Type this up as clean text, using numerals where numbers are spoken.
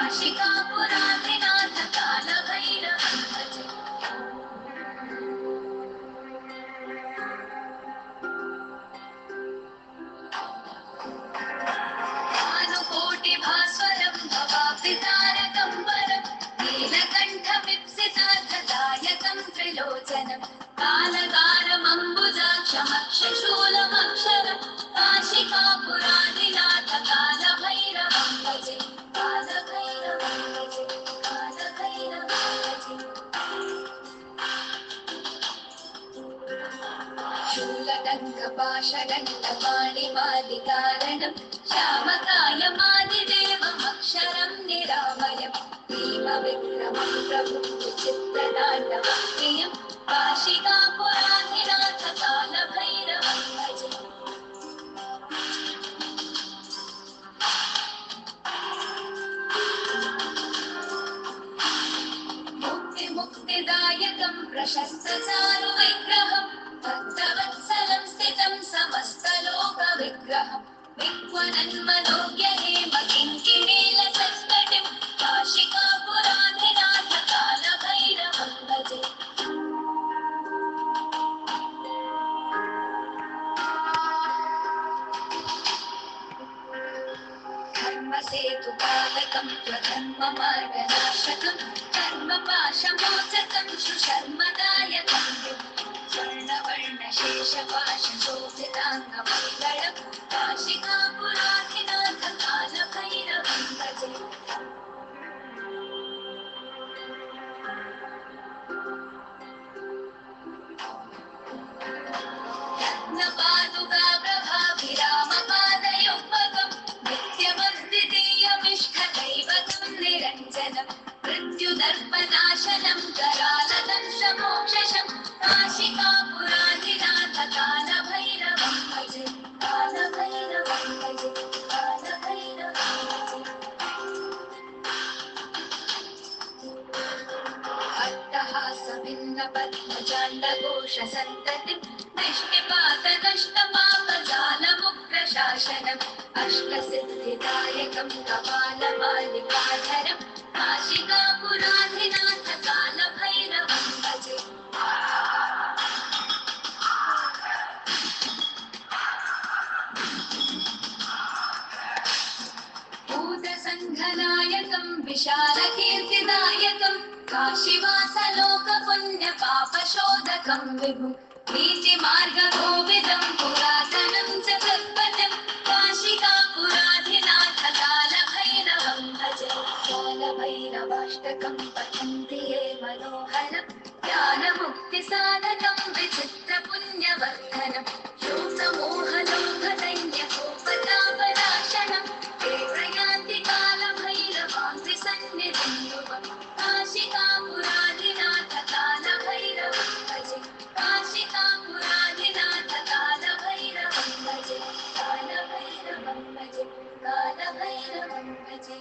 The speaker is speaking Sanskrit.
काशिकापुराधिनाथ कालभैरवं भजे। भानुकोटिभास्वरं भवाब्धितारकं वरं नीलकण्ठमीप्सितार्थदायकं त्रिलोचनं कालकारमम्बुजाक्षमक्षशूलमक्षरं काशिकापुराधिनाथ कालभैरवं भजे। कालभैरवं भजे। कालभैरवं भजे। शूलदङ्गपाशदण्डपाणिमादिकारणं श्यामकायमादिदेवमक्षरं निरामयं भीमविक्रमं प्रभुं विचित्रताण्डवं प्रियं काशिकापुराधिनाथ कालभैरवं भजे। मुक्तिदायकं प्रशस्तचारुविग्रहं भक्तवत्सलं स्थितं समस्तलोकविग्रहं विक्वनन्मनोज्ञहेमकिङ्किणीलसत्कटिं काशिकापुराधिनाथ कालभैरवं भजे। धर्मसेतुपालकं त्वधर्ममार्गनाशकं धर्मपाशमोचकं सुशर्मदायकं स्वर्णवर्णशेषपाशशोभिताङ्गमङ्गलं काशिकापुराधिनाथ कालभैरवं भजे। रत्नपादुकाप्रभाभिरामपादयुग्मकं नित्यमद्वितीयमिष्टदैवतं निरञ्जनं मृत्युदर्पनाशनं करालदंशमोक्षशं काशिकापुराधिनाथ कालभैरवं भजे। कालभैरवं भजे। कालभैरवं भजे। अट्टहासभिन्नपद्मजाण्डघोषसन्ततिं दृष्टिपातनष्टपापजालमुग्रशासनम् अष्टसिद्धिदायकं कपालमालिकाधरं काशिकापुराधिनाथ कालभैरवं भजे। भूतसङ्घनायकं विशालकीर्तिदायकं काशीवासलोकपुण्यपापशोधकं विभुं नीतिमार्गकोविदं पुरातनं च तत्पथं काशिकापुराधिनाथ कालभैरवं भजे। कालभैरवाष्टकं पठन्ति ये मनोहरं ज्ञानमुक्तिसाधकं विचित्रपुण्यवर्धनं शोकमोहलोभदैन्यकोपतापनाशनं ते प्रयान्ति कालभैरवाङ्घ्रिसन्निधिं ध्रुवं काशिकापुराधिनाथ कालभैरवं भजे। काशिकापुराधिनाथ कालभैरवं भजे। कालभैरवं भजे। कालभैरवं भजे।